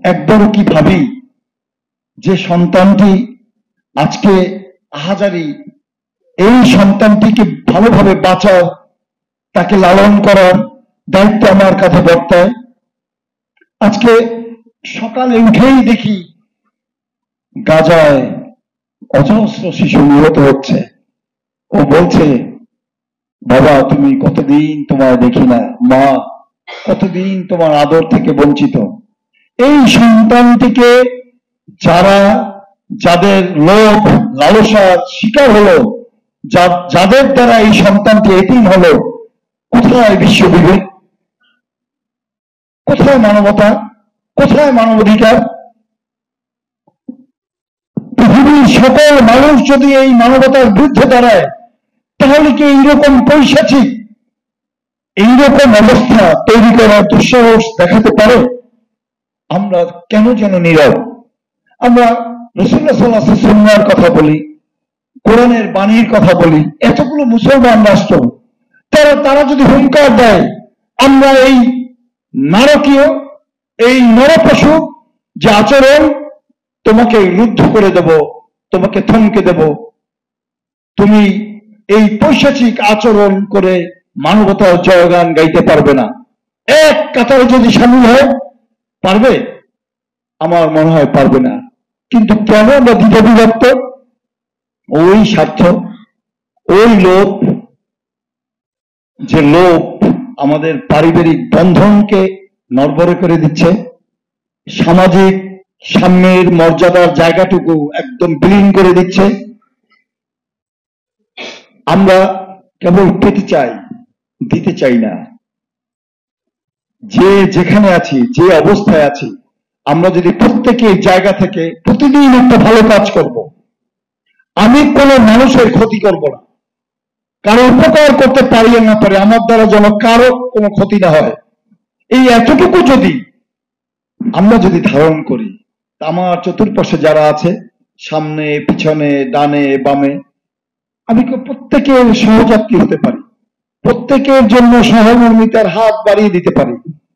একবারও কি ভাবি যে সন্তানটি আজকে আহাজারি, এই সন্তানটিকে ভালোভাবে বাঁচাও, তাকে লালন করার দায়িত্ব আমার কাছে বর্তায়। আজকে সকালে উঠেই দেখি গাজায় অজস্র শিশু নিহত হচ্ছে। ও বলছে, বাবা তুমি কতদিন তোমায় দেখি না, মা কতদিন তোমার আদর থেকে বঞ্চিত। এই সন্তানটিকে যাদের লোভ লালসার শিকার হলো, যাদের দ্বারা এই সন্তানটি এতিম হলো, কোথায় বিশ্ববিবেক, কোথায় মানবতা, কোথায় মানবাধিকার? পৃথিবীর সকল মানুষ যদি এই মানবতার বিরুদ্ধে দাঁড়ায়, তাহলে কি এইরকম পৈশাচিক, এইরকম অবস্থা তৈরি করার দুঃসাহস দেখাতে পারে? আমরা কেন যেন নীরব? আমরা রাসূলুল্লাহ সাল্লাল্লাহু আলাইহি ওয়াসাল্লামের কথা বলি, কোরআনের বাণীর কথা বলি, এতগুলো মুসলমান রাষ্ট্র, তারা যদি হুঙ্কার দেয় আমরা এই নারকীয়, এই নরপশু যে আচরণ, তোমাকে রুদ্ধ করে দেব, তোমাকে থমকে দেব, তুমি এই পৈশাচিক আচরণ করে মানবতার জয়গান গাইতে পারবে না, এক কাতারে যদি সামিল হয়, পারবে? আমার মনে হয় পারবে না। কিন্তু কেন আমরা দ্বিধা বিভক্ত? ওই স্বার্থ, ওই লোভ, যে লোভ আমাদের পারিবারিক বন্ধনকে নড়বড়ে করে দিচ্ছে, সামাজিক সাম্যের মর্যাদার জায়গাটুকু একদম বিলীন করে দিচ্ছে। আমরা কেবল পেতে চাই, দিতে চাই না। যে যেখানে আছি, যে অবস্থায় আছি, আমরা যদি প্রত্যেকের জায়গা থেকে প্রতিদিন একটা ভালো কাজ করব, আমি কোনো মানুষের ক্ষতি করব না, কারো উপকার করতে পারি না পারে, আমার দ্বারা যেন কারো কোনো ক্ষতি না হয়, এই এতটুকু যদি আমরা ধারণ করি, আমার চতুর্পাশে যারা আছে, সামনে পিছনে ডানে বামে, আমি প্রত্যেকের সহযাত্রী হতে পারি, প্রত্যেকের জন্য সহমর্মিতার হাত বাড়িয়ে দিতে পারি।